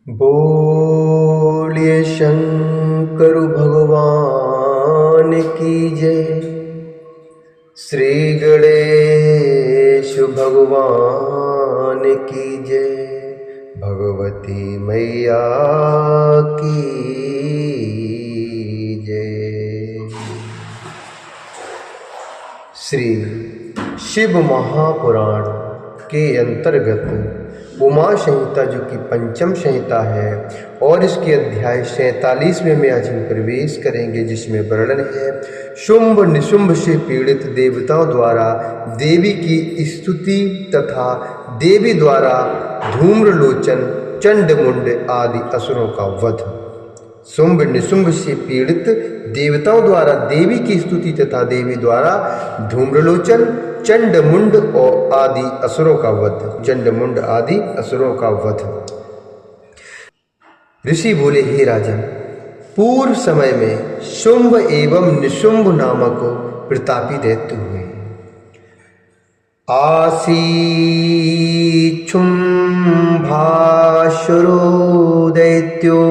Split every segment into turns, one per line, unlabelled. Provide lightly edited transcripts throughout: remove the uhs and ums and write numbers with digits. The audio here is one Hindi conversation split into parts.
बोलिए शंकर भगवान की जय। श्री गणेश भगवान की जय। भगवती मैया की जय। श्री शिव महापुराण के अंतर्गत उमा संहिता जो कि पंचम संहिता है और इसके अध्याय 47वें में आज हम प्रवेश करेंगे, जिसमें वर्णन है शुंभ निशुंभ से पीड़ित देवताओं द्वारा देवी की स्तुति तथा देवी द्वारा धूम्रलोचन चंडमुंड आदि असुरों का वध। शुंभ निशुंभ से पीड़ित देवताओं द्वारा देवी की स्तुति तथा देवी द्वारा धूम्रलोचन चंडमुंड और आदि असुरों का वध। चंडमुंड आदि असुरों का वध। ऋषि बोले, हे राजन, पूर्व समय में शुंभ एवं निशुंभ नामक प्रतापी दैत्य हुए। आसी शुंभासुरो दैत्यो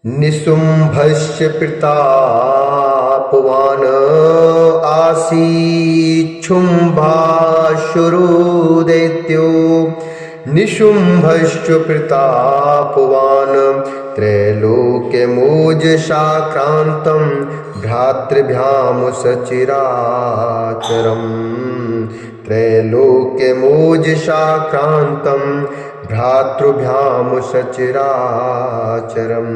निशुंभस्य प्रतापवान। आसी शुंभासुरो दैत्यो निशुंभस्य प्रतापवान। त्रैलोक्यमोजसाक्रान्तं भ्रातृभ्यां सचिराचरम्। त्रैलोक्यमोजसाक्रान्तं भ्रातृभ्यां सचिराचरम्।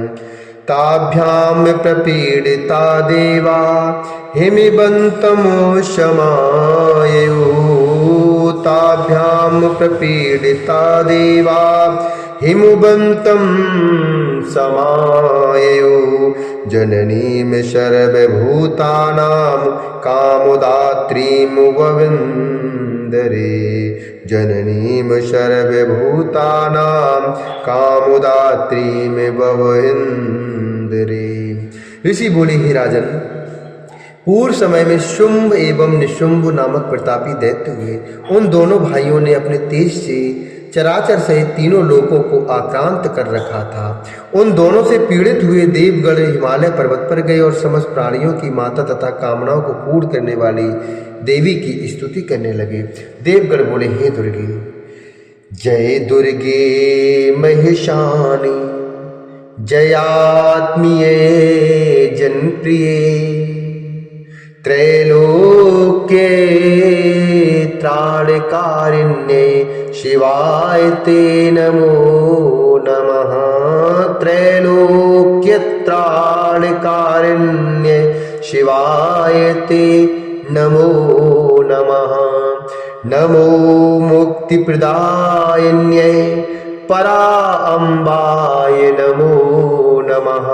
ताभ्यां प्रपीडिता देवा हिमवन्तमोशमाययो। ताभ्यां प्रपीडिता देवा हिमवन्तं समाययो। जननीं सर्वभूतानां कामोदात्रीं ववन्दरे। जननीं सर्वभूतानां कामोदात्रीं ववन्दरे। ऋषि बोले, हे राजन, पूर्व समय में शुंभ एवं निशुंभ नामक प्रतापी दैत्य हुए। उन दोनों भाइयों ने अपने तेज से चराचर सहित तीनों लोकों को आक्रांत कर रखा था। उन दोनों से पीड़ित हुए देवगण हिमालय पर्वत पर गए और समस्त प्राणियों की माता तथा कामनाओं को पूर्ण करने वाली देवी की स्तुति करने लगे। देवगण बोले, हे दुर्गे, जय दुर्गे महिषाणी, जयात्मीये जनप्रिये, त्रैलोक्ये त्राणकारिण्ये शिवाय ते नमो नमः। त्रैलोक्य त्राणकारिण्ये शिवाय ते नमो नमः। नमो मुक्तिप्रदायिन्यै परा अम्बाय नमो नमः।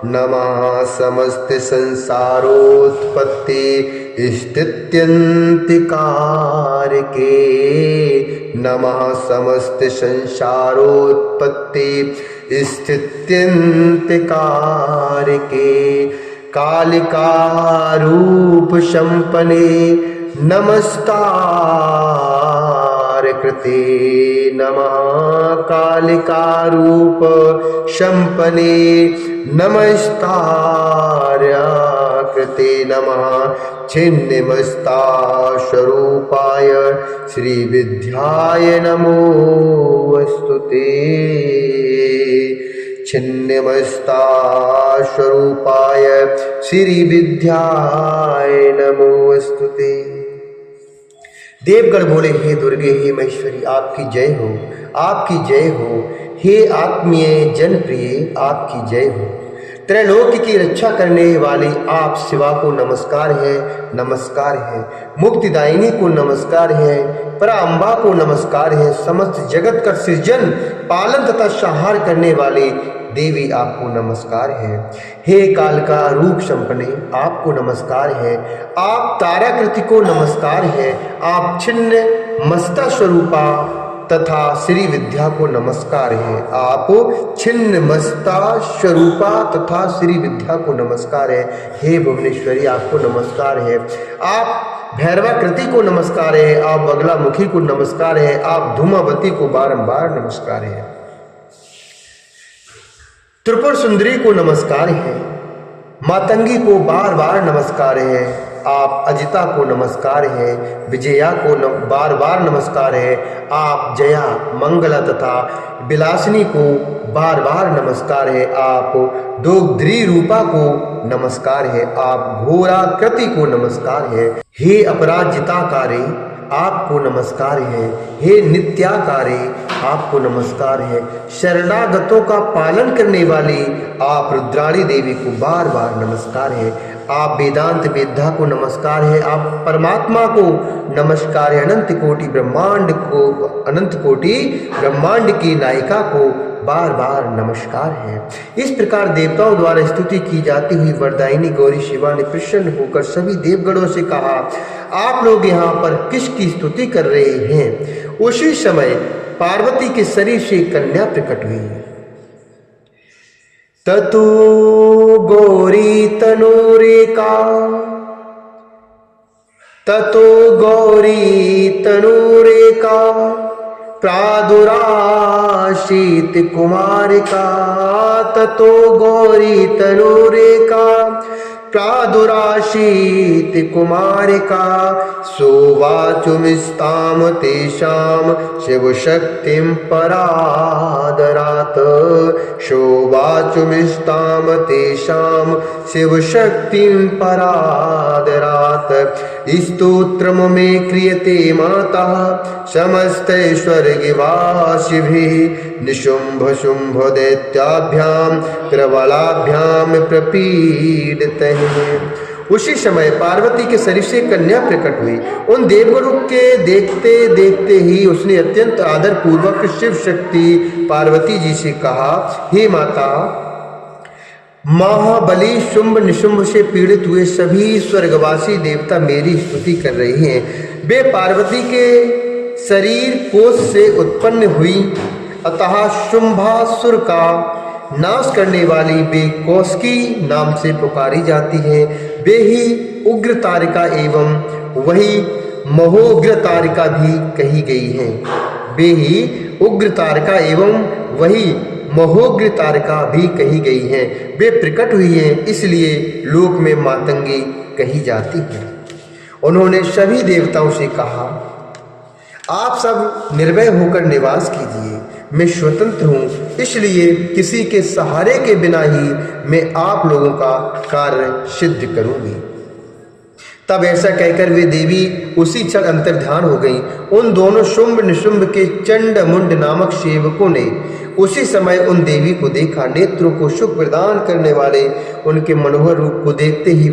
नमः समस्त संसारोत्पत्ति स्थित्यन्तिकारके। नमः समस्त संसारोत्पत्ति स्थित्यन्तिकारके। कालिकारूप संपन्ने नमस्कार कृते नमः। कालिकारूप संपन्ने नमस्कार कृते नमः। छिन्नमस्ता स्वरूपाय श्री विद्याय नमोस्तुते। छिन्नमस्ता स्वरूपाय श्री विद्याय नमोस्तुते। देवगण बोले, हे दुर्गे, हे महेश्वरी, आपकी जय हो, आपकी जय हो। हे आत्मीय जनप्रिय, आपकी जय हो। त्रैलोक्य की रक्षा करने वाली आप शिवा को नमस्कार है, नमस्कार है। मुक्तिदायिनी को नमस्कार है, पराअंबा को नमस्कार है। समस्त जगत का सृजन पालन तथा संहार करने वाली देवी आपको नमस्कार है। हे काल का रूप संपन्ने, आपको नमस्कार है। आप ताराकृति को नमस्कार है। आप छिन्न मस्ता स्वरूपा तथा श्री विद्या को नमस्कार है। आप छिन्न मस्ता स्वरूपा तथा श्री विद्या को नमस्कार है। हे भुवनेश्वरी, आपको नमस्कार है। आप भैरवाकृति को नमस्कार है, आप बगलामुखी को नमस्कार है, आप धूमावती को बारंबार नमस्कार है, त्रिपुर सुंदरी को नमस्कार है, मातंगी को बार बार नमस्कार है, आप अजिता को नमस्कार है, विजया को बार बार नमस्कार है, आप जया, मंगला तथा विलासिनी को बार बार नमस्कार है, आप दोग्ध्री रूपा को नमस्कार है, आप घोराकृति को नमस्कार है, हे अपराजिताकारे आपको नमस्कार है, हे नित्याकारे आपको नमस्कार है, शरणागतों का पालन करने वाली आप रुद्राणी देवी को बार बार नमस्कार है, आप वेदांत वेद्या को नमस्कार है, आप परमात्मा को नमस्कार है, अनंत कोटि ब्रह्मांड की नायिका को बार बार नमस्कार है। इस प्रकार देवताओं द्वारा स्तुति की जाती हुई वरदायिनी गौरी शिवा ने प्रसन्न होकर सभी देवगणों से कहा, आप लोग यहाँ पर किसकी स्तुति कर रहे हैं? उसी समय पार्वती के शरीर से कन्या प्रकट हुई। ततो गौरी तनूरेका प्रादुराशीत कुमारिका, ततो गौरी तनूरेका प्रादुराशीत कुमारिका, सोवाचुमिस्ताम तेषां शिवशक्तिं परादरात्, सोवाचुमिस्ताम तेषां शिवशक्तिं परादरात्। स्तोत्रम में क्रियते माता समस्तैश्वर्यवासिभिः, निशुम्भ शुम्भ दैत्याभ्यां प्रबलाभ्यां प्रपीडितैः। उसी समय पार्वती के शरीर से कन्या प्रकट हुई। उन देवगणों के देखते देखते ही उसने अत्यंत आदर पूर्वक शिव शक्ति पार्वती जी से कहा, हे माता, महाबली शुंभ निशुंभ से पीड़ित हुए सभी स्वर्गवासी देवता मेरी स्तुति कर रहे हैं। वे पार्वती के शरीर कोष से उत्पन्न हुई, अतः शुंभासुर का नाश करने वाली वे कौशिकी नाम से पुकारी जाती हैं। वे ही उग्र तारिका एवं वही महोग्र तारिका भी कही गई हैं। वे ही उग्र तारिका एवं वही महोग्र तारिका भी कही गई हैं। वे प्रकट हुई हैं, इसलिए लोक में मातंगी कही जाती है। उन्होंने सभी देवताओं से कहा, आप सब निर्भय होकर निवास कीजिए, मैं स्वतंत्र हूँ, इसलिए किसी के सहारे के बिना ही मैं आप लोगों का कार्य सिद्ध करूँगी। तब ऐसा कहकर वे देवी उसी क्षण अंतर्ध्यान हो गईं। उन दोनों शुंभ निशुंभ के चंड मुंड नामक सेवकों ने उसी समय उन देवी को देखा। नेत्रों को सुख प्रदान करने वाले उनके मनोहर रूप को देखते ही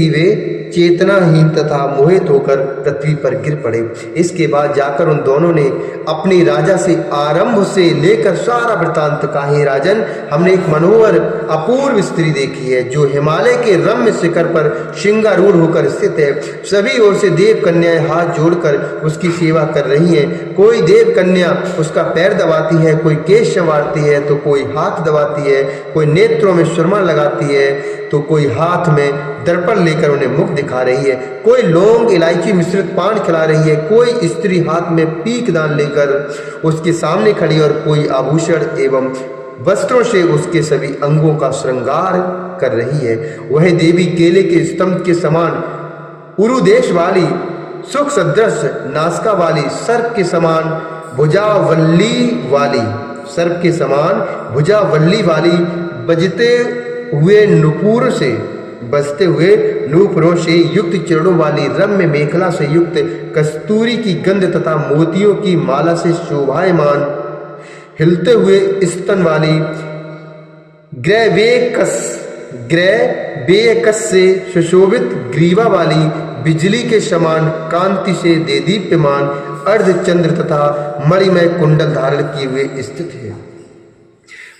वे चेतनाहीन तथा मोहित होकर पृथ्वी पर गिर पड़े। इसके बाद जाकर उन दोनों ने अपनी राजा से आरंभ से लेकर सारा वृतांत कहा। हे राजन, हमने एक मनोहर अपूर्व स्त्री देखी है जो हिमालय के रम्य शिखर पर सिंगारूढ़ होकर स्थित है। सभी ओर से देव कन्याएं हाथ जोड़कर उसकी सेवा कर रही हैं। कोई देव कन्या उसका पैर दबाती है, कोई केश संवारती है, तो कोई हाथ दबाती है, कोई नेत्रों में सुरमा लगाती है, तो कोई हाथ में दर्पण लेकर उन्हें मुख दिखा रही है, कोई लौंग इलायची मिश्रित पान खिला रही है, कोई स्त्री हाथ में पीक दान लेकर उसके सामने खड़ी और कोई आभूषण एवं वस्त्रों से उसके सभी अंगों का श्रृंगार कर रही है। वह देवी केले के स्तंभ के समान उरुदेश वाली, सुख सदृश नासिका वाली, सर्प के समान भुजावल्ली वाली, बजते हुए नूपुरों से युक्त चरणों वाली, रम्य मेखला से युक्त, कस्तूरी की गंध तथा मोतियों की माला से शोभायमान, हिलते हुए स्तन वाली, ग्रैवेकस से सुशोभित ग्रीवा वाली, बिजली के समान कांति से देदीप्यमान, अर्धचंद्र तथा मणिमय कुंडल धारण किए हुए स्थित है।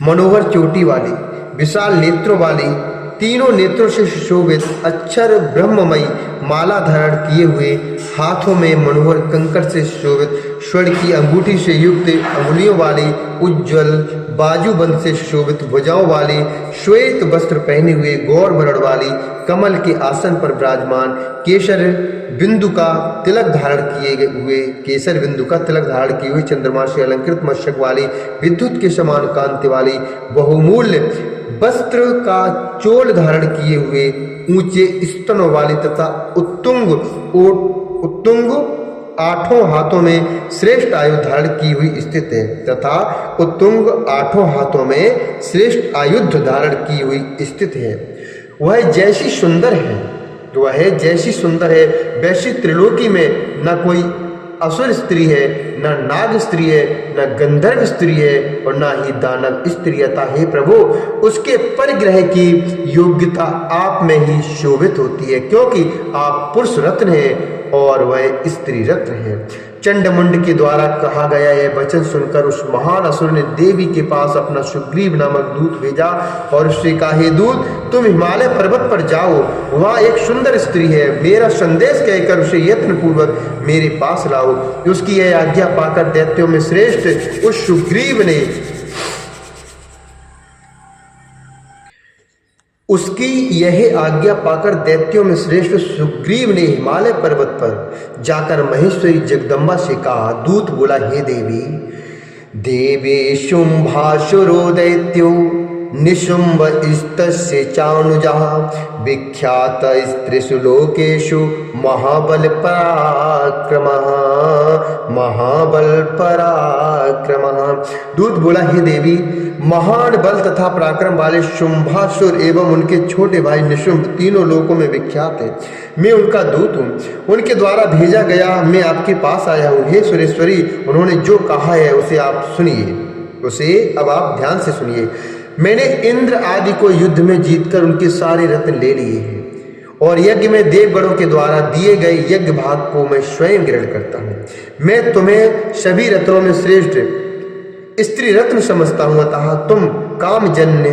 मनोहर चोटी वाली, विशाल नेत्रों वाली, तीनों नेत्रों से सुशोभित, अक्षर ब्रह्ममयी माला धारण किए हुए, हाथों में मनोहर कंकड़ से सुशोभित, स्वर्ण की अंगूठी से युक्त अंगुलियों वाली, उज्ज्वल बाजूबंद से शोभित भुजाओं वाली श्वेत वस्त्र पहने हुए गौर वर्ण वाली कमल के आसन पर विराजमान केसर बिंदु का तिलक धारण किए हुए चंद्रमा से अलंकृत मस्तक वाली विद्युत के समान कांति वाली बहुमूल्य वस्त्र का चोल धारण किए हुए ऊंचे स्तनों वाली तथा उत्तुंग 8 हाथों में श्रेष्ठ आयु धारण की हुई स्थित है तथा उत्तुंग 8 हाथों में श्रेष्ठ आयुध धारण की हुई स्थित है। वह जैसी सुंदर है वैसी त्रिलोकी में न कोई असुर स्त्री है, न नाग स्त्री है, न गंधर्व स्त्री है और न ही दानव स्त्री। अतः हे प्रभु उसके परिग्रह की योग्यता आप में ही शोभित होती है, क्योंकि आप पुरुष रत्न हैं और वह स्त्री रत्न है। चंडमुंड के द्वारा कहा गया यह वचन सुनकर उस महान असुर ने देवी के पास अपना सुग्रीव नामक दूत भेजा और उससे कहा, हे दूत, तुम हिमालय पर्वत पर जाओ, वहाँ एक सुंदर स्त्री है, मेरा संदेश कहकर उसे यत्न पूर्वक मेरे पास लाओ। उसकी यह आज्ञा पाकर दैत्यों में श्रेष्ठ उस सुग्रीव ने उसकी यह आज्ञा पाकर दैत्यों में श्रेष्ठ सुग्रीव ने हिमालय पर्वत पर जाकर महेश्वरी जगदम्बा से कहा। दूत बोला, हे देवी, देवी शुंभासुरो दैत्यो निशुंभ स्तस्य चानुजा विख्यात स्त्रीषु लोकेषु महाबल पराक्रमः। दूत बोला, हे देवी, महान बल तथा पराक्रम वाले शुंभासुर एवं उनके छोटे भाई निशुंभ तीनों लोकों में विख्यात है। मैं उनका दूत हूँ, उनके द्वारा भेजा गया मैं आपके पास आया हूँ। हे सुरेश्वरी, उन्होंने जो कहा है उसे अब आप ध्यान से सुनिए। मैंने इंद्र आदि को युद्ध में जीतकर उनके सारे रत्न ले लिए हैं और यज्ञ में देवगणों के द्वारा दिए गए यज्ञ भाग को मैं स्वयं ग्रहण करता हूँ। मैं तुम्हें सभी रत्नों में श्रेष्ठ स्त्री रत्न समझता हूँ, अतः तुम कामजन्य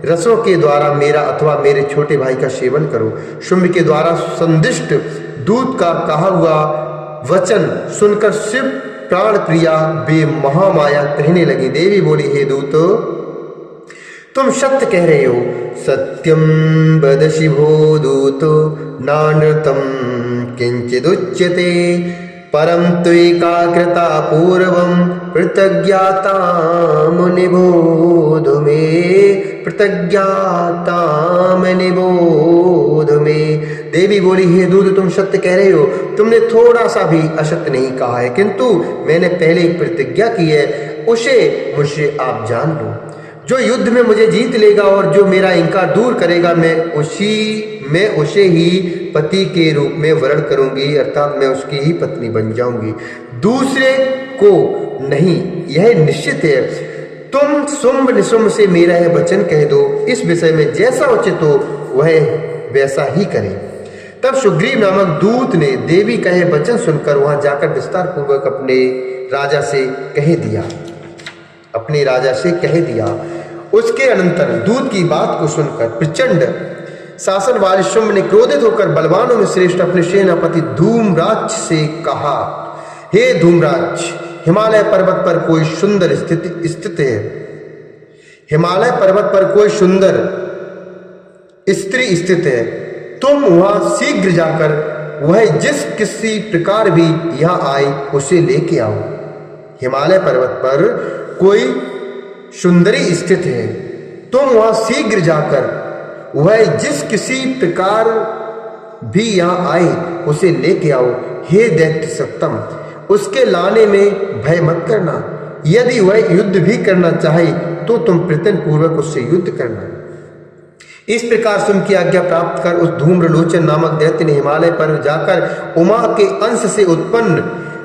रसों के द्वारा मेरा अथवा मेरे छोटे भाई का सेवन करो। शुंभ के द्वारा संदिष्ट दूत का कहा हुआ वचन सुनकर शिव प्राण प्रिया बे महामाया कहने लगी। देवी बोली, हे दूत, तुम सत्य कह रहे हो। सत्यम वदसि भो दूतो नानृतं किंचिदुच्यते परम त्वेकाग्रता पूर्वं प्रत्यज्ञातां निबोध मे। देवी बोली, हे दूत, तुम सत्य कह रहे हो। तुमने थोड़ा सा भी असत्य नहीं कहा है, किंतु मैंने पहले एक प्रतिज्ञा की है, उसे मुझसे आप जान लो। जो युद्ध में मुझे जीत लेगा और जो मेरा इनकार दूर करेगा, मैं उसे ही पति के रूप में वरण करूंगी, अर्थात मैं उसकी ही पत्नी बन जाऊंगी, दूसरे को नहीं, यह निश्चित है। तुम शुंभ निशुंभ से मेरा यह वचन कह दो, इस विषय में जैसा उचित हो वह वैसा ही करे। तब सुग्रीव नामक दूत ने देवी का यह वचन सुनकर वहां जाकर विस्तार पूर्वक अपने राजा से कह दिया। उसके अनंतर दूत की बात को सुनकर प्रचंड शासन वाले शुंभ ने क्रोधित होकर बलवानों में श्रेष्ठ अपने सेनापति धूम्राक्ष से कहा, हे धूम्राक्ष, हिमालय पर्वत पर कोई सुंदर स्थित है। हिमालय पर्वत पर कोई सुंदर स्त्री स्थित है। तुम वहां शीघ्र जाकर वह जिस किसी प्रकार भी यहाँ आए उसे लेके आओ। हिमालय पर्वत पर कोई सुंदरी स्थित है, तुम वहां शीघ्र जाकर वह जिस किसी प्रकार भी यहाँ आए उसे लेके आओ। हे दैत्य सत्तम, उसके लाने में भय मत करना। यदि वह युद्ध भी करना चाहे तो तुम प्रयत्न पूर्वक उससे युद्ध करना। इस प्रकार शुंभ की आज्ञा प्राप्त कर उस धूम्रलोचन नामक दैत्य ने हिमालय पर जाकर उमा के अंश से उत्पन्न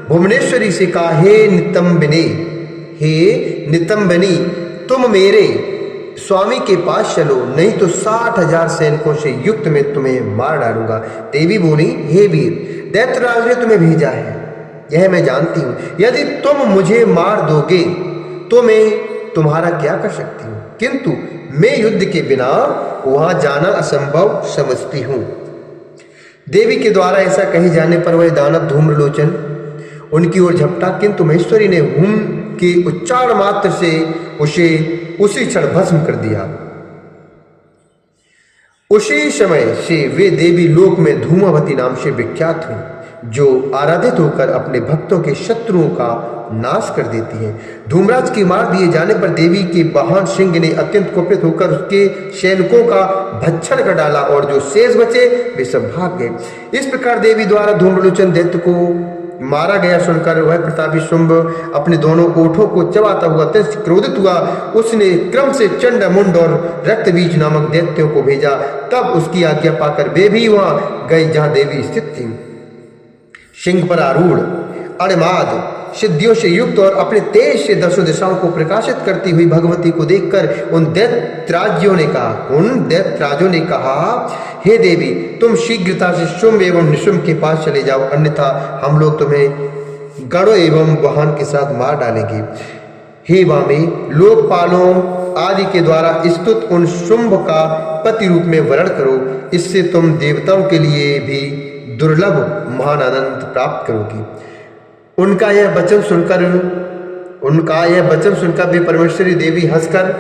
भुवनेश्वरी से कहा, हे नितंबनी, तुम मेरे स्वामी के पास चलो, नहीं तो 60,000 सैनिकों से युक्त मैं तुम्हें मार डालूंगा। देवी बोली, हे वीर, दैत्यराज ने तुम्हें भेजा है, यह मैं जानती हूँ। यदि तुम मुझे मार दोगे तो मैं तुम्हारा क्या कर सकती हूँ, किंतु मैं युद्ध के बिना वहां जाना असंभव समझती हूँ। देवी के द्वारा ऐसा कहे जाने पर वह दानव धूम्रलोचन उनकी ओर झपटा, किंतु महेश्वरी ने हुम के उच्चारण मात्र से उसे उसी क्षण भस्म कर दिया। उसी समय से वे देवी लोक में धूमावती नाम से विख्यात हुई, जो आराधित होकर अपने भक्तों के शत्रुओं का नाश कर देती है। धूमराज के मार दिए जाने पर देवी के वाहन सिंह ने अत्यंत कुपित होकर उसके सैनिकों का भक्षण कर डाला और जो शेष बचे वे सब भाग गए। इस प्रकार देवी द्वारा धूम्रलोचन दैत्य को मारा गया सुनकर वह प्रतापी शुंभ अपने दोनों ओठों को चबाता हुआ अत्यंत क्रोधित हुआ। उसने क्रम से चंड, मुंड और रक्तबीज नामक दैत्यों को भेजा। तब उसकी आज्ञा पाकर वे भी वहां गए जहां देवी स्थित थी। सिंह पर आरूढ़, अणमाद सिद्धियों से युक्त और अपने तेज से दसों दिशाओं को प्रकाशित करती हुई भगवती को देखकर उन दैत्यराजों ने कहा, हे देवी, तुम शीघ्रता से शुंभ एवं निशुंभ के पास चले जाओ, अन्यथा हम लोग तुम्हें गढ़ों एवं वाहन के साथ मार डालेंगे। हे वामे, लोकपालों आदि के द्वारा स्तुत उन शुंभ का पति रूप में वर्ण करो, इससे तुम देवताओं के लिए भी दुर्लभ महान आनंद प्राप्त करोगी। उनका यह वचन सुनकर वे परमेश्वरी देवी हंसकर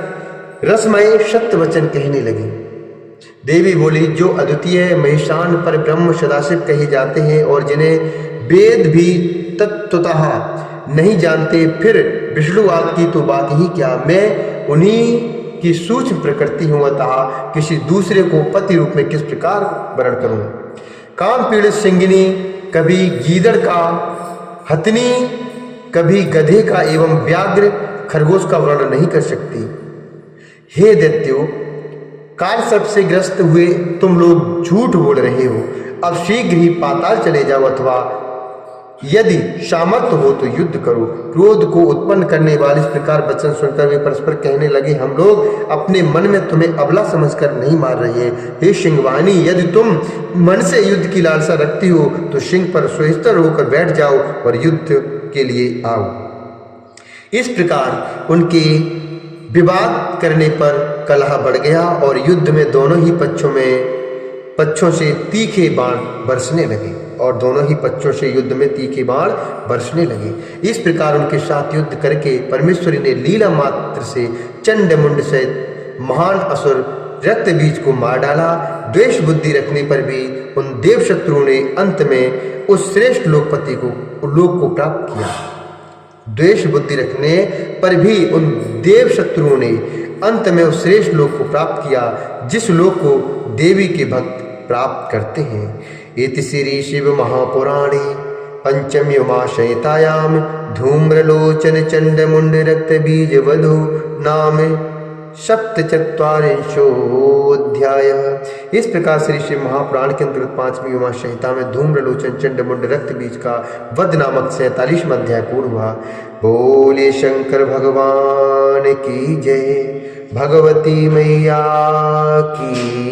रसमय सत्य वचन कहने लगी। देवी बोली, जो अद्वितीय महेशान पर ब्रह्म सदाशिव कहे जाते हैं और जिन्हें वेद भी तत्वतः नहीं जानते, फिर विष्णुवाद की तो बात ही क्या, मैं उन्हीं की सूक्ष्म प्रकृति हूं, अतः किसी दूसरे को पति रूप में किस प्रकार वर्ण करूं। काम पीड़ित सिंगिनी कभी गीदड़ का, हथनी कभी गधे का एवं व्याघ्र खरगोश का वर्णन नहीं कर सकती। हे दैत्यों, काल सर्प से ग्रस्त हुए तुम लोग झूठ बोल रहे हो। अब शीघ्र ही पाताल चले जाओ, अथवा यदि सामर्थ्य हो तो युद्ध करो। क्रोध को उत्पन्न करने वाले इस प्रकार वचन सुनकर वे परस्पर कहने लगे, हम लोग अपने मन में तुम्हें अबला समझकर नहीं मार रहे हैं। हे सिंहवाहिनी, यदि तुम मन से युद्ध की लालसा रखती हो तो सिंह पर स्वस्थ होकर बैठ जाओ और युद्ध के लिए आओ। इस प्रकार उनके विवाद करने पर कलह बढ़ गया और युद्ध में दोनों ही पक्षों से तीखे बाण बरसने लगे इस प्रकार उनके साथ युद्ध करके परमेश्वरी ने लीला मात्र से चंड मुंड सहित महान असुर रक्तबीज को मार डाला। द्वेष बुद्धि रखने पर भी उन देव शत्रुओं ने अंत में उस श्रेष्ठ लोक को प्राप्त किया। द्वेष बुद्धि रखने पर भी उन देव शत्रुओं ने अंत में उस श्रेष्ठ लोक को प्राप्त किया, जिस लोक को देवी के भक्त प्राप्त करते हैं। इति श्री शिव महापुराणे पंचमी उमाशयतायाम धूम्रलोचन चंड मुंड रक्त बीज वधु नाम सप्तचत्वारिंशोऽध्याय। इस प्रकार श्री शिव महापुराण के अंतर्गत पांचवी उमा संहिता में धूम्रलोचन चंड मुंड रक्त बीज का वध नामक 47वां अध्याय पूर्ण हुआ। बोले शंकर भगवान की जय, भगवती मैया की